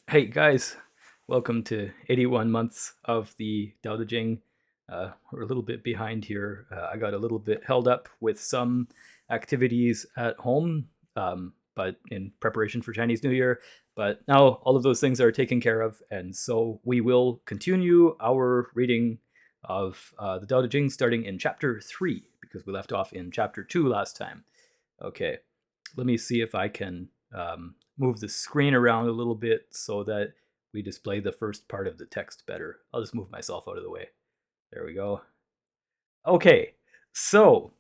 Hey guys, welcome to 81 months of the Dao De Jing. We're a little bit behind here. I got a little bit held up with some activities at home, but in preparation for Chinese New Year. But now all of those things are taken care of, and so we will continue our reading of the Dao De Jing starting in chapter 3, because we left off in chapter 2 last time. Okay, let me see if I can move the screen around a little bit so that we display the first part of the text better. I'll just move myself out of the way. There we go. Okay, so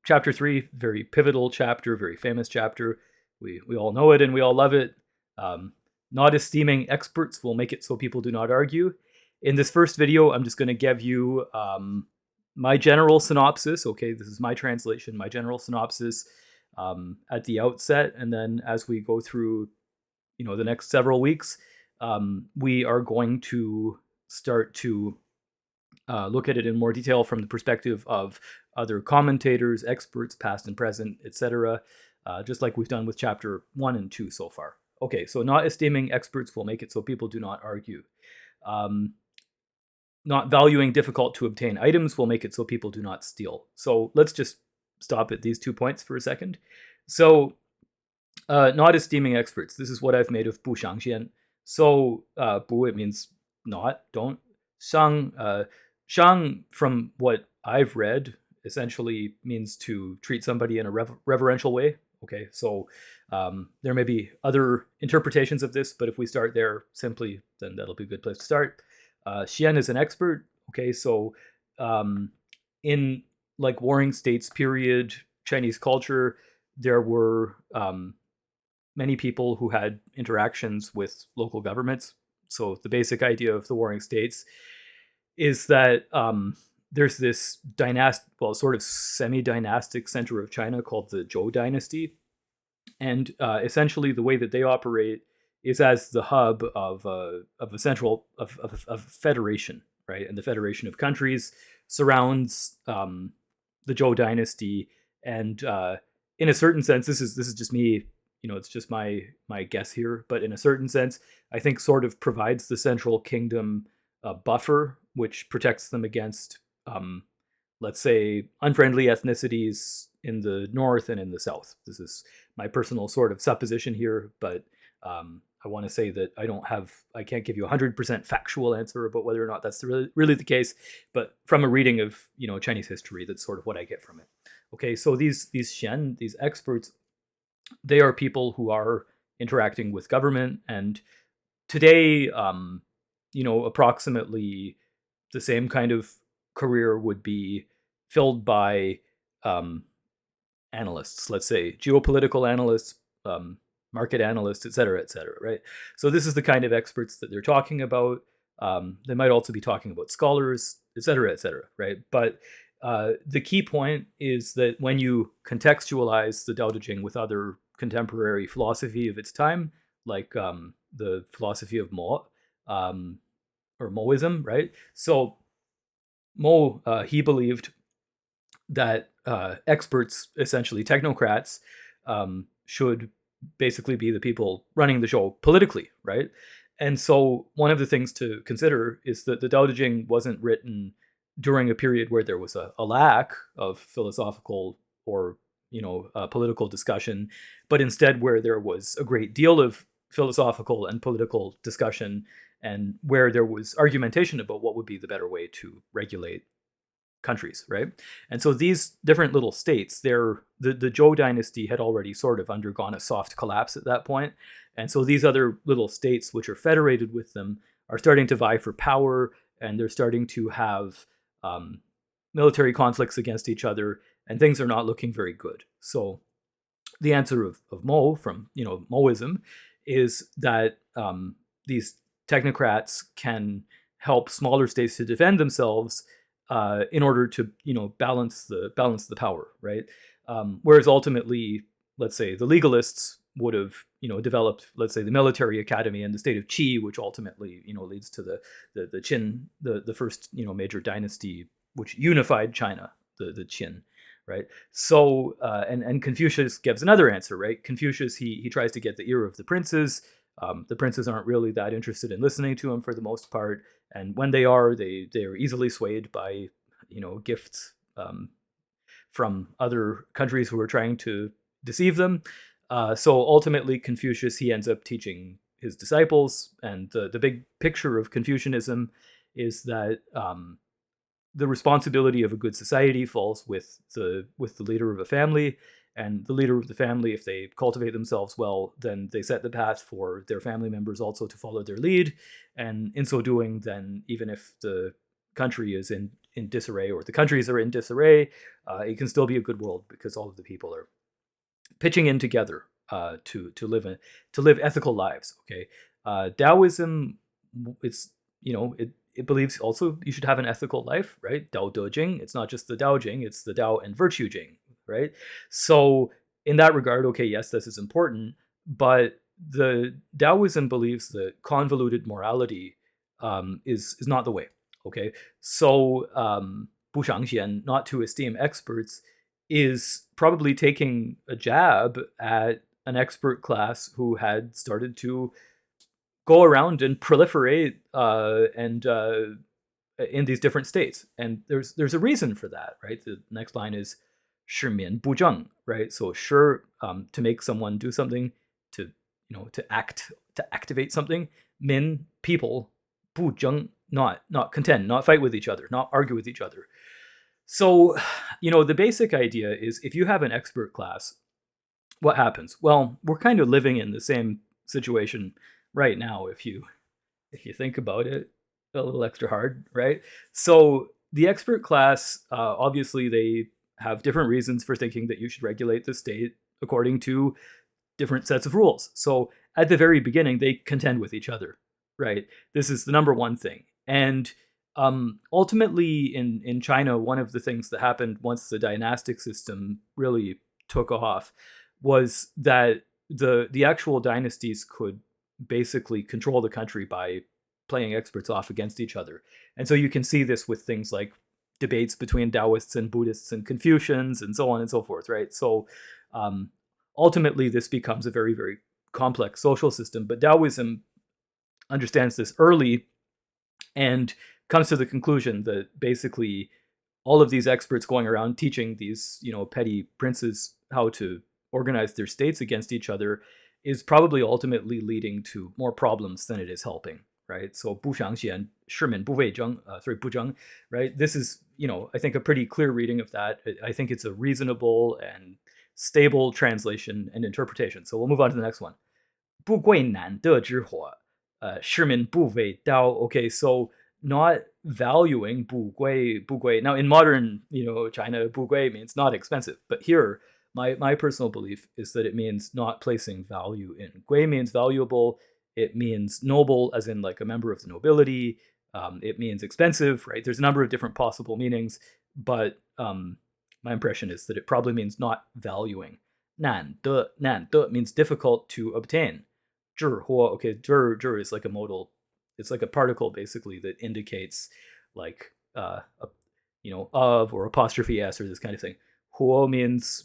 chapter 3, very pivotal chapter, very famous chapter. We all know it and we all love it. Not esteeming experts will make it so people do not argue. In this first video, I'm just going to give you my general synopsis. Okay, this is my translation, my general synopsis at the outset, and then as we go through, the next several weeks, we are going to start to look at it in more detail from the perspective of other commentators, experts, past and present, etc., just like we've done with chapter 1 and 2 so far. Okay, so not esteeming experts will make it so people do not argue. Not valuing difficult to obtain items will make it so people do not steal. So let's just stop at these 2 points for a second. So, not esteeming experts. This is what I've made of 不详先. So, 不, it means not, don't. 商, 商, from what I've read, essentially means to treat somebody in a reverential way. Okay, so there may be other interpretations of this, but if we start there simply, then that'll be a good place to start. Xian is an expert. Okay, so in like Warring States period Chinese culture, there were many people who had interactions with local governments. So the basic idea of the Warring States is that there's this sort of semi-dynastic center of China called the Zhou dynasty, and essentially the way that they operate is as the hub of a central of federation, right? And the federation of countries surrounds the Zhou dynasty, and in a certain sense, this is just me. It's just my guess here, but in a certain sense, I think sort of provides the central kingdom a buffer, which protects them against, let's say, unfriendly ethnicities in the north and in the south. This is my personal sort of supposition here, but I want to say that I can't give you a 100% factual answer about whether or not that's really the case, but from a reading of Chinese history, that's sort of what I get from it. Okay, so these Xian, these experts, they are people who are interacting with government, and today, approximately the same kind of career would be filled by analysts, let's say geopolitical analysts, market analysts, et cetera, right? So this is the kind of experts that they're talking about. They might also be talking about scholars, et cetera, right? But the key point is that when you contextualize the Dao De Jing with other contemporary philosophy of its time, like the philosophy of Mo, or Moism, right? So Mo, he believed that experts, essentially technocrats, should basically be the people running the show politically, right? And so one of the things to consider is that the Dao De Jing wasn't written during a period where there was a lack of philosophical or political discussion, but instead where there was a great deal of philosophical and political discussion, and where there was argumentation about what would be the better way to regulate countries, right? And so these different little states, the Zhou dynasty had already sort of undergone a soft collapse at that point. And so these other little states, which are federated with them, are starting to vie for power, and they're starting to have military conflicts against each other, and things are not looking very good. So the answer of Mo, from Moism, is that these technocrats can help smaller states to defend themselves in order to balance the power, right? Whereas ultimately, let's say the legalists would have developed, let's say, the military academy and the state of Qi, which ultimately leads to the Qin, the first major dynasty which unified China, the Qin, right? So and Confucius gives another answer, right? Confucius, he tries to get the ear of the princes. The princes aren't really that interested in listening to him for the most part, and when they are, they are easily swayed by gifts from other countries who are trying to deceive them. So ultimately, Confucius, he ends up teaching his disciples, and the big picture of Confucianism is that the responsibility of a good society falls with the leader of a family, and the leader of the family, if they cultivate themselves well, then they set the path for their family members also to follow their lead, and in so doing, then even if the country is in disarray, or the countries are in disarray, it can still be a good world because all of the people are pitching in together to live ethical lives. Okay, Taoism, it's it believes also you should have an ethical life, right? Dao De Jing. It's not just the Dao Jing; it's the Dao and Virtue Jing, right? So in that regard, okay, yes, this is important, but the Taoism believes that convoluted morality is not the way. Okay, so 不赏贤, not to esteem experts, is probably taking a jab at an expert class who had started to go around and proliferate and in these different states. And there's a reason for that, right? The next line is 是民不正, right? So sure, to make someone do something, to to activate something, min, people, 不正, not contend, not fight with each other, not argue with each other. So, the basic idea is if you have an expert class, what happens? Well, we're kind of living in the same situation right now, if you think about it a little extra hard, right? So the expert class, obviously, they have different reasons for thinking that you should regulate the state according to different sets of rules. So at the very beginning, they contend with each other, right? This is the number one thing. And ultimately, in China, one of the things that happened once the dynastic system really took off was that the actual dynasties could basically control the country by playing experts off against each other. And so you can see this with things like debates between Taoists and Buddhists and Confucians and so on and so forth, right? So ultimately, this becomes a very, very complex social system. But Taoism understands this early and comes to the conclusion that basically all of these experts going around teaching these, petty princes how to organize their states against each other is probably ultimately leading to more problems than it is helping, right? So 不赏贤, 士民不为争,不争, right? This is, I think a pretty clear reading of that. I think it's a reasonable and stable translation and interpretation. So we'll move on to the next one. 不贵难得之货, 士民不为道. Okay, so not valuing 不贵. Now in modern, China, 不贵means not expensive, but here my personal belief is that it means not placing value in. 贵 means valuable. It means noble, as in like a member of the nobility. It means expensive, right? There's a number of different possible meanings, but my impression is that it probably means not valuing. 难得means difficult to obtain. 知货, okay, 知 is like a modal. It's like a particle basically that indicates like of or apostrophe s or this kind of thing. 货 means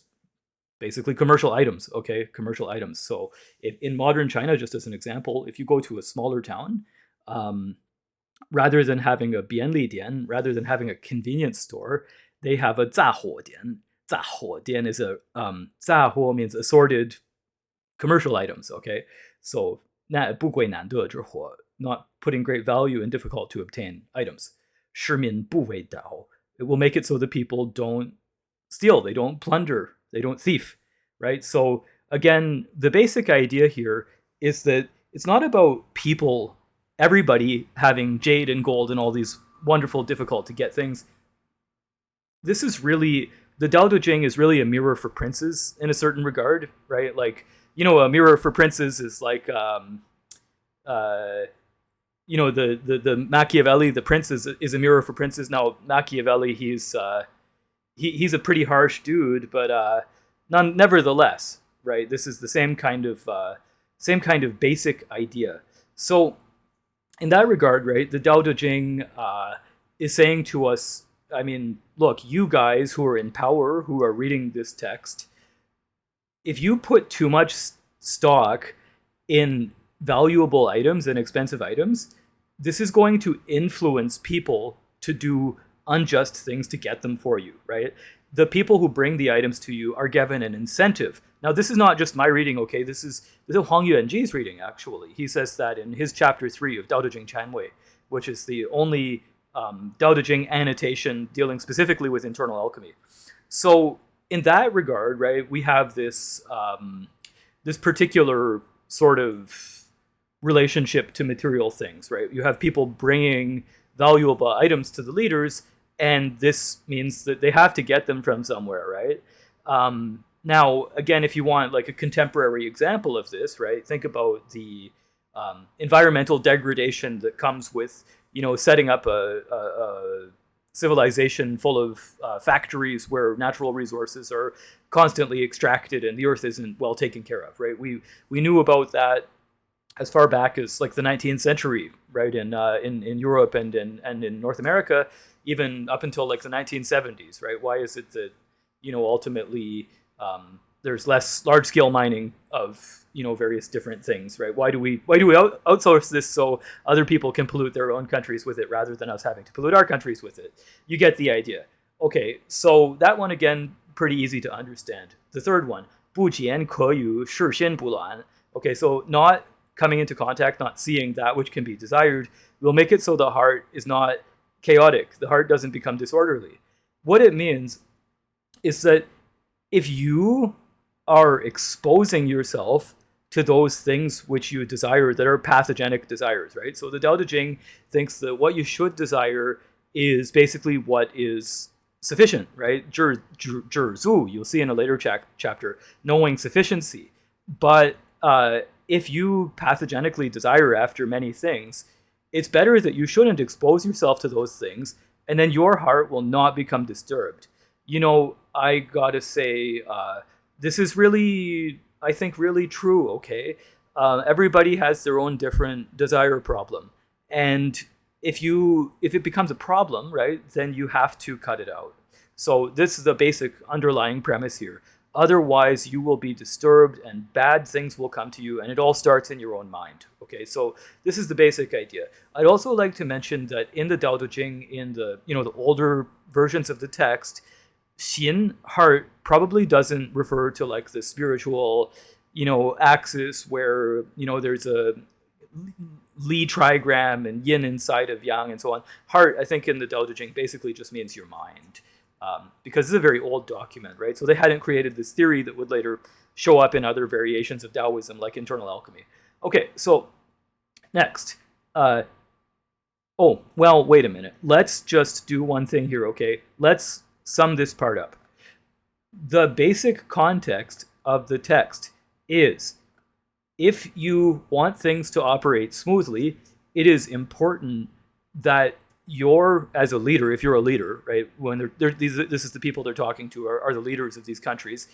basically commercial items, okay, commercial items. So in modern China, just as an example, if you go to a smaller town, rather than having a bianli dian, rather than having a convenience store, they have a 杂货店. 杂货店 is a 杂货 means assorted commercial items, okay? So 不贵难得之货, not putting great value in difficult to obtain items. 市民不为盗, it will make it so that people don't steal, they don't plunder, they don't thief, right? So again, the basic idea here is that it's not about people, everybody having jade and gold and all these wonderful, difficult to get things. This is really, the Dao De Jing is really a mirror for princes in a certain regard, right? Like, a mirror for princes is like, the Machiavelli, the prince is a mirror for princes. Now Machiavelli, he's a pretty harsh dude, but nevertheless, right? This is the same kind of basic idea. So in that regard, right, the Dao De Jing is saying to us, I mean, look, you guys who are in power, who are reading this text, if you put too much stock in valuable items and expensive items, this is going to influence people to do unjust things to get them for you, right? The people who bring the items to you are given an incentive. Now, this is not just my reading, okay? This is Huang Yuanji's reading, actually. He says that in his chapter 3 of Dao De Jing Chanwei, which is the only Dao De Jing annotation dealing specifically with internal alchemy. So in that regard, right, we have this this particular sort of relationship to material things, right? You have people bringing valuable items to the leaders, and this means that they have to get them from somewhere, right? Now, again, if you want like a contemporary example of this, right, think about the environmental degradation that comes with, setting up a civilization full of factories where natural resources are constantly extracted and the earth isn't well taken care of, right? We knew about that as far back as like the 19th century, right? In Europe and in North America, even up until like the 1970s, right? Why is it that ultimately there's less large scale mining of various different things, right? Why do we outsource this so other people can pollute their own countries with it rather than us having to pollute our countries with it? You get the idea. Okay, so that one again, pretty easy to understand. The third one, 不见可与视心不乱. Okay, so not coming into contact, not seeing that which can be desired, will make it so the heart is not chaotic. The heart doesn't become disorderly. What it means is that if you are exposing yourself to those things which you desire that are pathogenic desires, right? So the Dao De Jing thinks that what you should desire is basically what is sufficient, right? 知足, you'll see in a later chapter, knowing sufficiency. But if you pathogenically desire after many things, it's better that you shouldn't expose yourself to those things, and then your heart will not become disturbed. I gotta say, this is really, I think, really true, okay? Everybody has their own different desire problem. And if it becomes a problem, right, then you have to cut it out. So this is the basic underlying premise here. Otherwise, you will be disturbed and bad things will come to you, and it all starts in your own mind. Okay, so this is the basic idea. I'd also like to mention that in the Dao De Jing, in the the older versions of the text, Xin, heart, probably doesn't refer to like the spiritual, axis where there's a Li trigram and yin inside of yang and so on. Heart, I think in the Dao De Jing basically just means your mind. Because it's a very old document, right? So they hadn't created this theory that would later show up in other variations of Taoism, like internal alchemy. Okay, so next. Wait a minute. Let's just do one thing here, okay? Let's sum this part up. The basic context of the text is, if you want things to operate smoothly, it is important that you're, as a leader, if you're a leader, right, when this is the people they're talking to are the leaders of these countries,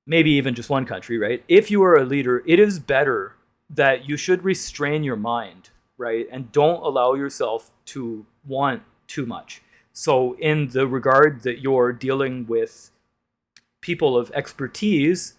maybe even just one country, right? If you are a leader, it is better that you should restrain your mind, right, and don't allow yourself to want too much. So in the regard that you're dealing with people of expertise,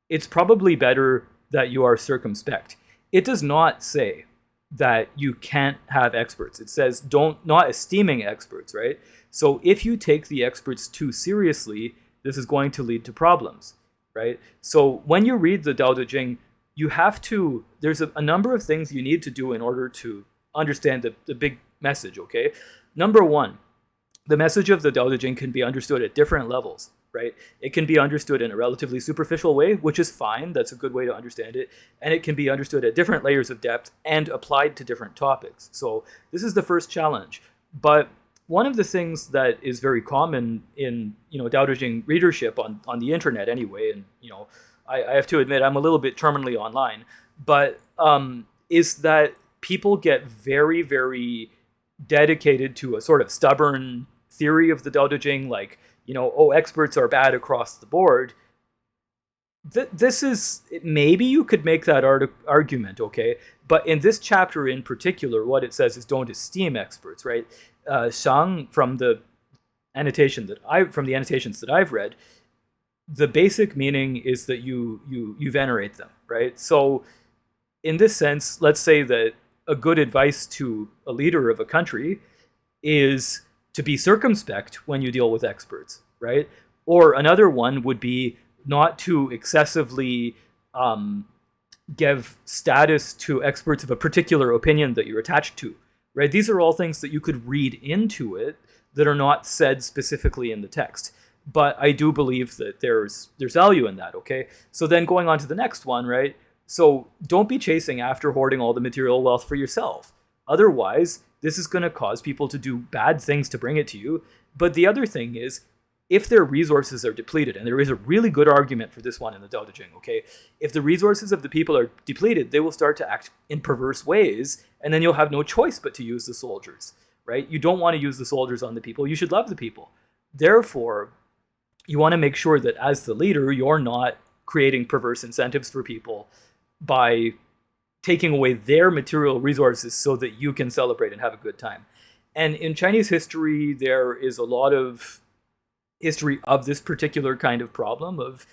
it's probably better that you are circumspect. It does not say that you can't have experts. It says not esteeming experts, right? So if you take the experts too seriously, this is going to lead to problems, right? So when you read the Dao De Jing, you have to, there's a number of things you need to do in order to understand the big message, okay? Number one, the message of the Dao De Jing can be understood at different levels, right? It can be understood in a relatively superficial way, which is fine. That's a good way to understand it. And it can be understood at different layers of depth and applied to different topics. So this is the first challenge. But one of the things that is very common in Dao De Jing readership on the internet anyway, and I have to admit I'm a little bit terminally online, but is that people get very, very dedicated to a sort of stubborn theory of the Dao De Jing, like experts are bad across the board. This is, maybe you could make that argument, okay? But in this chapter in particular, what it says is don't esteem experts, right? Shang, from the annotations that I've read, the basic meaning is that you venerate them, right? So in this sense, let's say that a good advice to a leader of a country is to be circumspect when you deal with experts, right? Or another one would be not to excessively um, give status to experts of a particular opinion that you're attached to, right? These are all things that you could read into it that are not said specifically in the text. But I do believe that there's value in that, okay? So then going on to the next one, right? So don't be chasing after hoarding all the material wealth for yourself. Otherwise, this is going to cause people to do bad things to bring it to you. But the other thing is, if their resources are depleted, and there is a really good argument for this one in the Dao De Jing, okay? If the resources of the people are depleted, they will start to act in perverse ways, and then you'll have no choice but to use the soldiers, right? You don't want to use the soldiers on the people. You should love the people. Therefore, you want to make sure that as the leader, you're not creating perverse incentives for people by taking away their material resources so that you can celebrate and have a good time. And in Chinese history, there is a lot of history of this particular kind of problem of,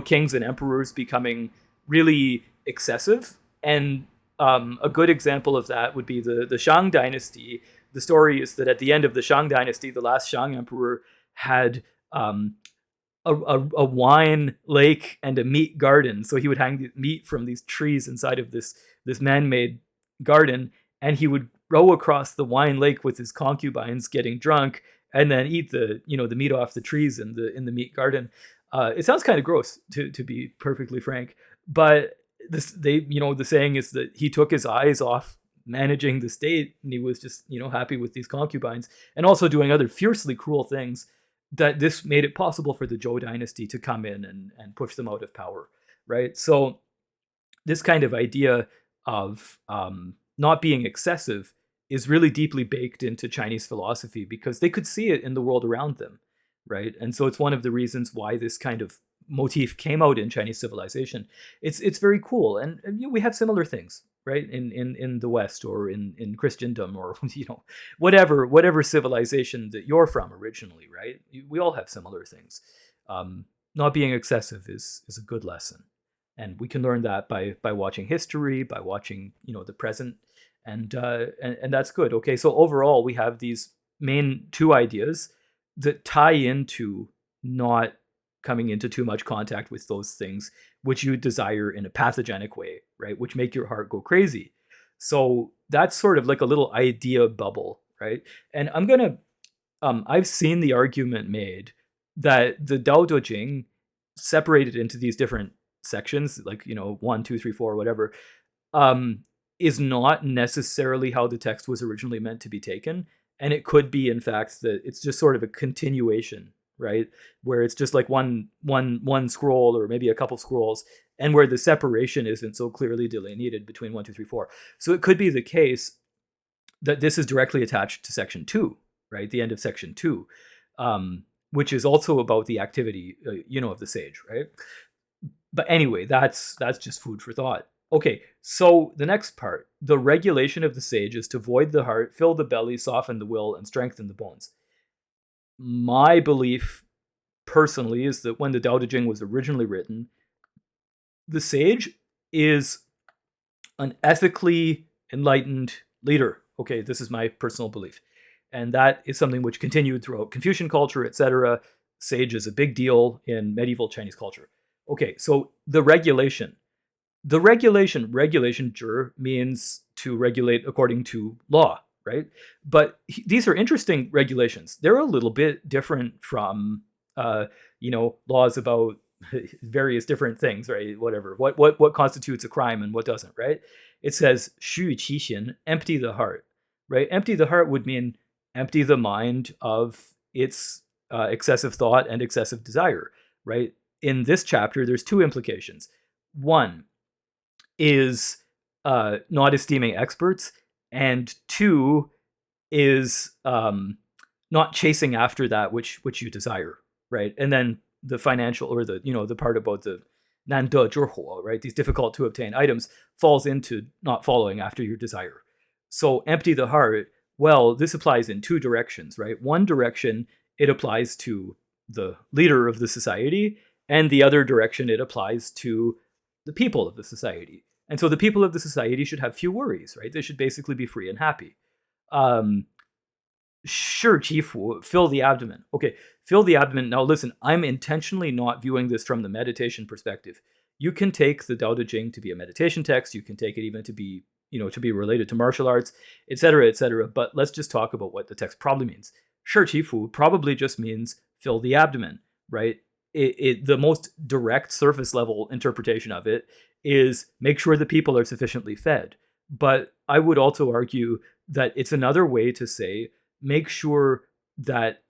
kings and emperors becoming really excessive. And a good example of that would be the Shang dynasty. The story is that at the end of the Shang dynasty, the last Shang emperor had a wine lake and a meat garden. So he would hang the meat from these trees inside of this man-made garden, and he would row across the wine lake with his concubines, getting drunk, and then eat the meat off the trees in the meat garden. It sounds kind of gross, to be perfectly frank, but the saying is that he took his eyes off managing the state, and he was just happy with these concubines, and also doing other fiercely cruel things. That this made it possible for the Zhou dynasty to come in and push them out of power, right? So this kind of idea of not being excessive is really deeply baked into Chinese philosophy because they could see it in the world around them, right? And so it's one of the reasons why this kind of motif came out in Chinese civilization. It's very cool, and we have similar things, right? In the West or in Christendom or whatever civilization that you're from originally, right? We all have similar things. Not being excessive is a good lesson, and we can learn that by watching history, by watching the present, and that's good. Okay, so overall we have these main two ideas that tie into not coming into too much contact with those things which you desire in a pathogenic way, right? Which make your heart go crazy. So that's sort of like a little idea bubble, right? And I've seen the argument made that the Dao De Jing separated into these different sections, like 1, 2, 3, 4, whatever, is not necessarily how the text was originally meant to be taken. And it could be, in fact, that it's just sort of a continuation, right? Where it's just like one scroll or maybe a couple scrolls, and where the separation isn't so clearly delineated between 1, 2, 3, 4. So it could be the case that this is directly attached to section 2, right? The end of section 2, which is also about the activity, of the sage, right? But anyway, that's just food for thought. Okay, so the next part, the regulation of the sage is to void the heart, fill the belly, soften the will, and strengthen the bones. My belief, personally, is that when the Dao De Jing was originally written, the sage is an ethically enlightened leader. Okay, this is my personal belief. And that is something which continued throughout Confucian culture, etc. Sage is a big deal in medieval Chinese culture. Okay, so the regulation. The regulation, jur, means to regulate according to law, right? But these are interesting regulations. They're a little bit different from, laws about various different things, right? Whatever. What constitutes a crime and what doesn't, right? It says, 虚其心, empty the heart, right? Empty the heart would mean empty the mind of its excessive thought and excessive desire, right? In this chapter, there's two implications. One is not esteeming experts, and two is not chasing after that which you desire, right? And then the financial, or the part about the 难得之货, right? These difficult to obtain items falls into not following after your desire. So empty the heart. Well, this applies in two directions, right? One direction, it applies to the leader of the society, and the other direction, it applies to the people of the society. And so the people of the society should have few worries, right? They should basically be free and happy. Um, sure, Chief, fill the abdomen. Okay, fill the abdomen. Now, listen, I'm intentionally not viewing this from the meditation perspective. You can take the Dao De Jing to be a meditation text. You can take it even to be, to be related to martial arts, etc., etc. But let's just talk about what the text probably means. Sure, Chief Wu probably just means fill the abdomen, right? The most direct surface level interpretation of it is make sure the people are sufficiently fed. But I would also argue that it's another way to say make sure that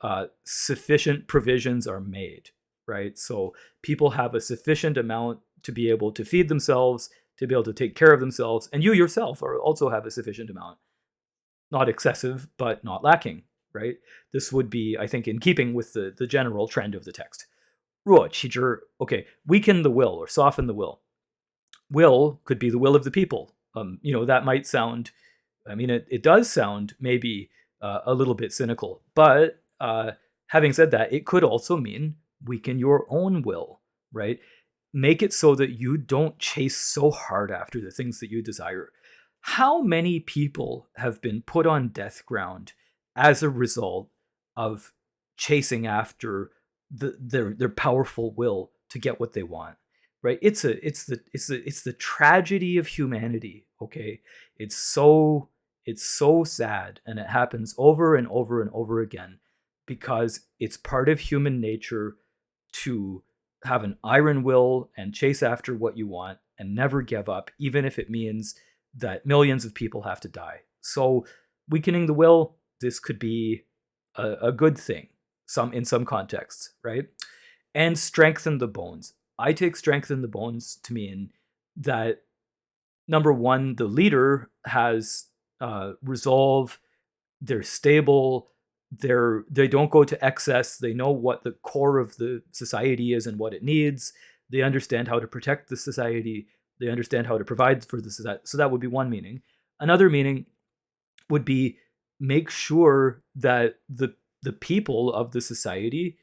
sufficient provisions are made, right? So people have a sufficient amount to be able to feed themselves, to be able to take care of themselves, and you yourself also have a sufficient amount, not excessive, but not lacking, right? This would be, I think, in keeping with the general trend of the text. 弱气质, okay, weaken the will or soften the will. Will could be the will of the people. That might sound, it does sound maybe a little bit cynical, but having said that, it could also mean weaken your own will, right? Make it so that you don't chase so hard after the things that you desire. How many people have been put on death ground as a result of chasing after their powerful will to get what they want? Right? It's the tragedy of humanity. Okay, it's so sad, and it happens over and over and over again because it's part of human nature to have an iron will and chase after what you want and never give up, even if it means that millions of people have to die. So weakening the will, this could be a good thing in some contexts, right? And strengthen the bones. I take strengthen the bones to mean that, number one, the leader has resolve, they're stable, they don't go to excess, they know what the core of the society is and what it needs, they understand how to protect the society, they understand how to provide for the society. So that would be one meaning. Another meaning would be make sure that the people of the society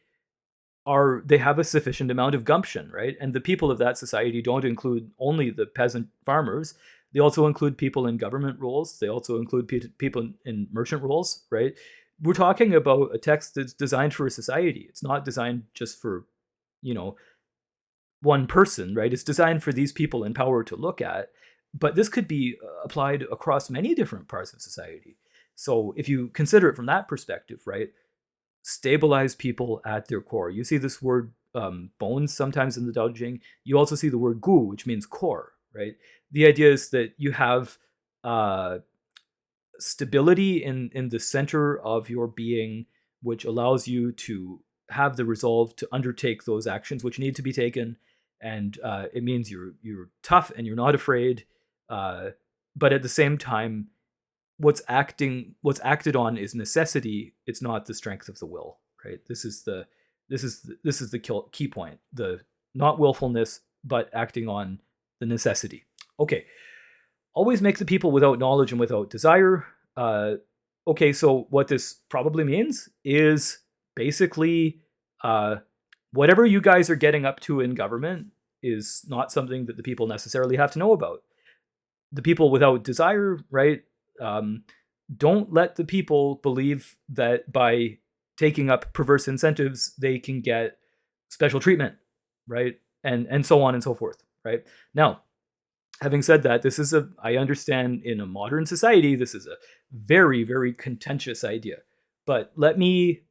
they have a sufficient amount of gumption, right? And the people of that society don't include only the peasant farmers. They also include people in government roles. They also include people in merchant roles, right? We're talking about a text that's designed for a society. It's not designed just for, one person, right? It's designed for these people in power to look at. But this could be applied across many different parts of society. So if you consider it from that perspective, right? Stabilize people at their core. You see this word bones sometimes in the Dao De Jing. You also see the word gu, which means core, right? The idea is that you have stability in the center of your being, which allows you to have the resolve to undertake those actions which need to be taken. And it means you're tough and you're not afraid. But at the same time, what's acted on is necessity. It's not the strength of the will, right? This is the key point. The not willfulness, but acting on the necessity. Okay. Always make the people without knowledge and without desire. Okay, so what this probably means is basically whatever you guys are getting up to in government is not something that the people necessarily have to know about. The people without desire, right? Don't let the people believe that by taking up perverse incentives, they can get special treatment, right? And so on and so forth, right? Now, having said that, I understand in a modern society, this is a very, very contentious idea. But let me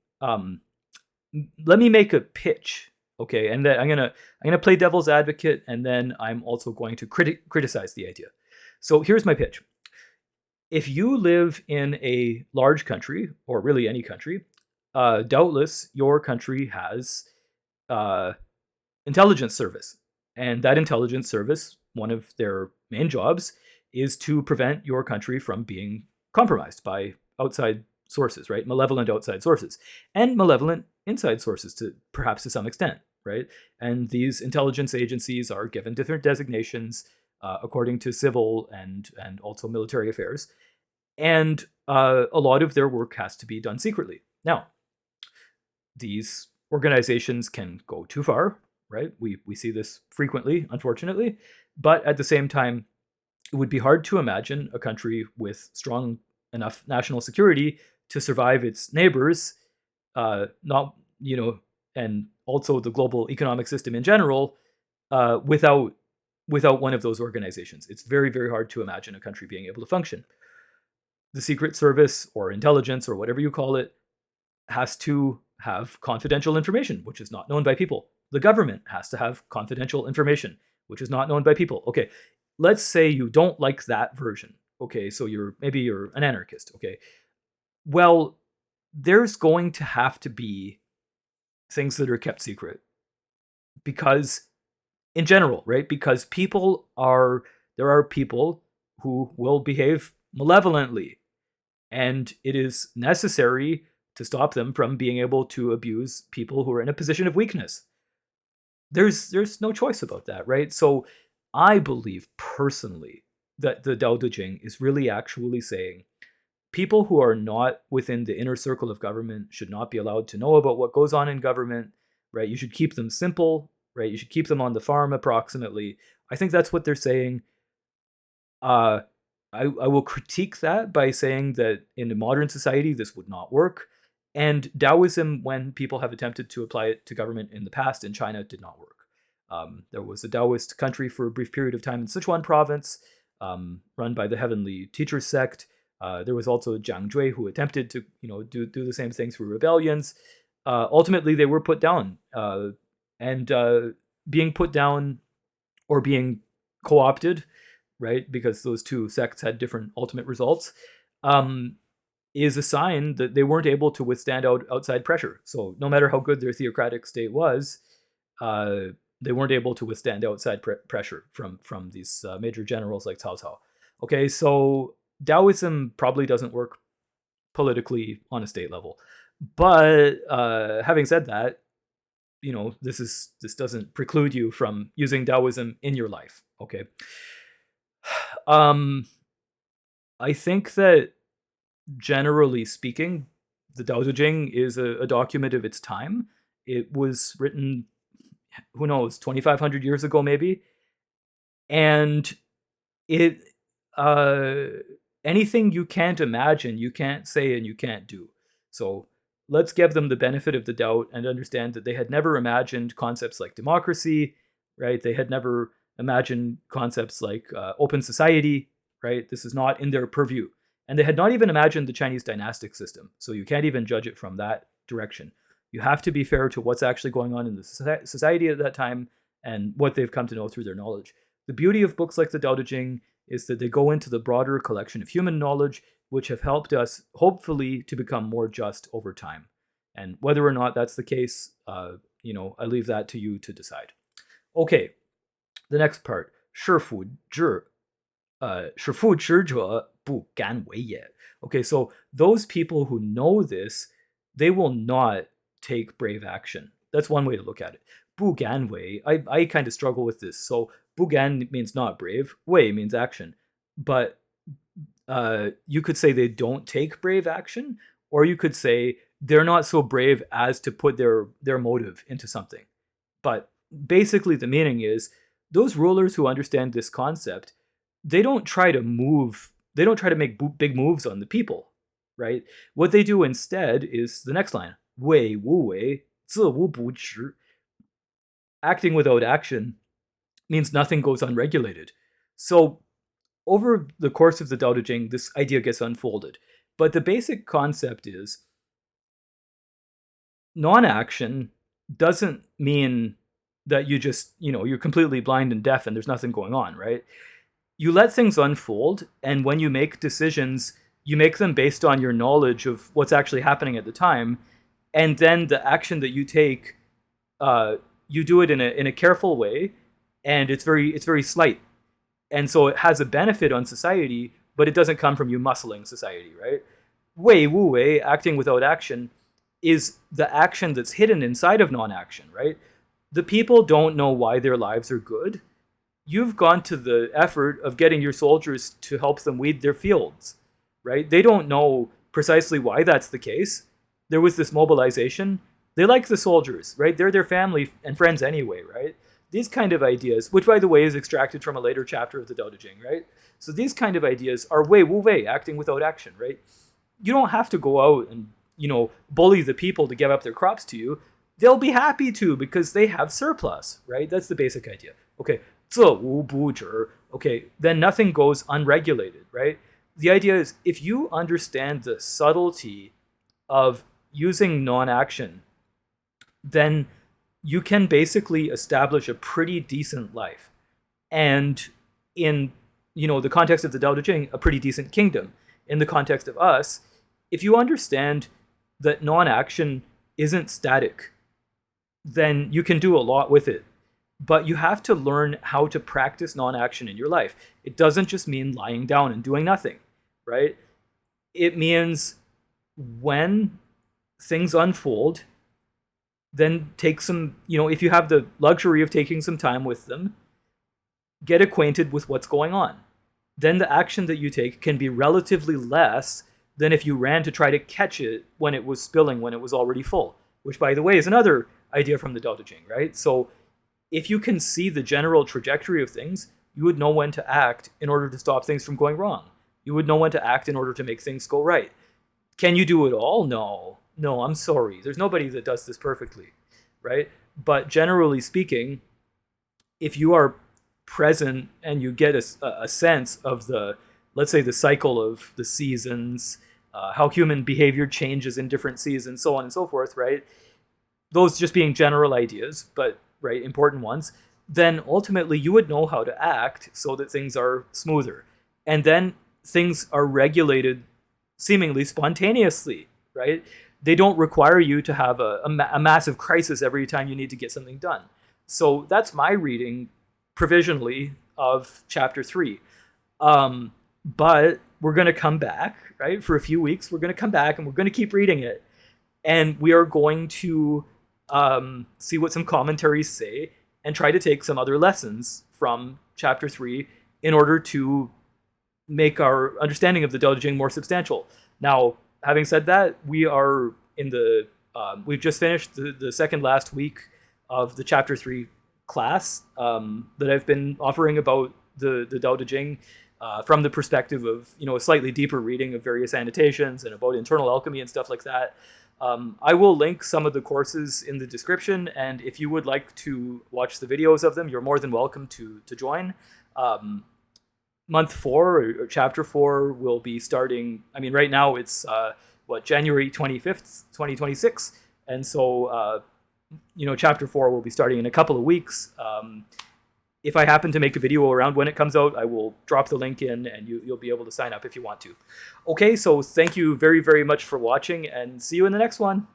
make a pitch, okay? And then I'm gonna play devil's advocate, and then I'm also going to criticize the idea. So here's my pitch. If you live in a large country, or really any country, doubtless your country has intelligence service. And that intelligence service, one of their main jobs, is to prevent your country from being compromised by outside sources, right? Malevolent outside sources. And malevolent inside sources, perhaps to some extent, right? And these intelligence agencies are given different designations according to civil and also military affairs. And a lot of their work has to be done secretly. Now, these organizations can go too far, right? We see this frequently, unfortunately. But at the same time, it would be hard to imagine a country with strong enough national security to survive its neighbors, not and also the global economic system in general, without one of those organizations. It's very, very hard to imagine a country being able to function. The Secret Service or intelligence or whatever you call it has to have confidential information, which is not known by people. The government has to have confidential information, which is not known by people. Okay, let's say you don't like that version. Okay, so maybe you're an anarchist. Okay, well, there's going to have to be things that are kept secret because, in general, right? Because there are people who will behave malevolently, and it is necessary to stop them from being able to abuse people who are in a position of weakness. There's no choice about that, right? So I believe personally that the Dao De Jing is really actually saying people who are not within the inner circle of government should not be allowed to know about what goes on in government, right? You should keep them simple, right? You should keep them on the farm approximately. I think that's what they're saying. I will critique that by saying that in a modern society, this would not work. And Taoism, when people have attempted to apply it to government in the past in China, did not work. There was a Taoist country for a brief period of time in Sichuan province, run by the Heavenly Teacher sect. There was also Jiang Jui, who attempted to do the same thing through rebellions. Ultimately, they were put down. And being put down or being co-opted, right, because those two sects had different ultimate results, is a sign that they weren't able to withstand outside pressure. So no matter how good their theocratic state was, they weren't able to withstand outside pressure from these major generals like Cao Cao. Okay, so Taoism probably doesn't work politically on a state level. But having said that, this doesn't preclude you from using Taoism in your life. Okay. I think that generally speaking, the Dao De Jing is a document of its time. It was written, who knows, 2,500 years ago maybe, and it anything you can't imagine, you can't say and you can't do. So let's give them the benefit of the doubt and understand that they had never imagined concepts like democracy, right? They had never imagined concepts like open society, right? This is not in their purview. And they had not even imagined the Chinese dynastic system. So you can't even judge it from that direction. You have to be fair to what's actually going on in the society at that time and what they've come to know through their knowledge. The beauty of books like the Dao De Jing is that they go into the broader collection of human knowledge, which have helped us, hopefully, to become more just over time. And whether or not that's the case, I leave that to you to decide. Okay, the next part. 是否知者不敢为也. Okay, so those people who know this, they will not take brave action. That's one way to look at it. 不敢为, I kind of struggle with this. So 不敢 means not brave, 为 means action. But you could say they don't take brave action, or you could say they're not so brave as to put their motive into something. But basically the meaning is those rulers who understand this concept, they don't try to make big moves on the people, right? What they do instead is the next line, 为无为，自无不知. Acting without action means nothing goes unregulated. So over the course of the Dao De Jing, this idea gets unfolded. But the basic concept is non-action doesn't mean that you just, you're completely blind and deaf and there's nothing going on, right? You let things unfold, and when you make decisions, you make them based on your knowledge of what's actually happening at the time, and then the action that you take, you do it in a careful way, and it's very slight, and so it has a benefit on society, but it doesn't come from you muscling society, right? 为无为, acting without action, is the action that's hidden inside of non-action, right? The people don't know why their lives are good. You've gone to the effort of getting your soldiers to help them weed their fields, right? They don't know precisely why that's the case. There was this mobilization. They like the soldiers, right? They're their family and friends anyway, right? these kind of ideas, which by the way is extracted from a later chapter of the Dao De Jing, right? So these kind of ideas are wei wu wei, acting without action, right? You don't have to go out and, bully the people to give up their crops to you. They'll be happy to because they have surplus, right? That's the basic idea. Okay, 这无不止. Okay, then nothing goes unregulated, right? The idea is if you understand the subtlety of using non-action, then you can basically establish a pretty decent life. And in, the context of the Dao De Jing, a pretty decent kingdom. In the context of us, if you understand that non-action isn't static, then you can do a lot with it. But you have to learn how to practice non-action in your life. It doesn't just mean lying down and doing nothing, right? It means when things unfold, then take some, if you have the luxury of taking some time with them, get acquainted with what's going on. Then the action that you take can be relatively less than if you ran to try to catch it when it was spilling, when it was already full, which, by the way, is another idea from the Dao De Jing, right? So if you can see the general trajectory of things, you would know when to act in order to stop things from going wrong. You would know when to act in order to make things go right. Can you do it all? No, I'm sorry. There's nobody that does this perfectly, right? But generally speaking, if you are present and you get a sense of the, let's say, the cycle of the seasons, how human behavior changes in different seasons, so on and so forth, right? Those just being general ideas, but right, important ones, then ultimately you would know how to act so that things are smoother. And then things are regulated seemingly spontaneously, right? They don't require you to have a massive crisis every time you need to get something done. So that's my reading, provisionally, of chapter 3. But we're going to come back, right? For a few weeks, we're going to come back and we're going to keep reading it. And we are going to see what some commentaries say and try to take some other lessons from chapter 3 in order to make our understanding of the Dao De Jing more substantial. Now, having said that, we are in the, we've just finished the second last week of the chapter 3 class that I've been offering about the Dao De Jing from the perspective of, a slightly deeper reading of various annotations and about internal alchemy and stuff like that. I will link some of the courses in the description, and if you would like to watch the videos of them, you're more than welcome to join. Month 4 or chapter 4 will be starting. I mean, right now it's January 25th, 2026, and so chapter 4 will be starting in a couple of weeks. If I happen to make a video around when it comes out, I will drop the link in, and you'll be able to sign up if you want to. Okay, so thank you very, very much for watching, and see you in the next one.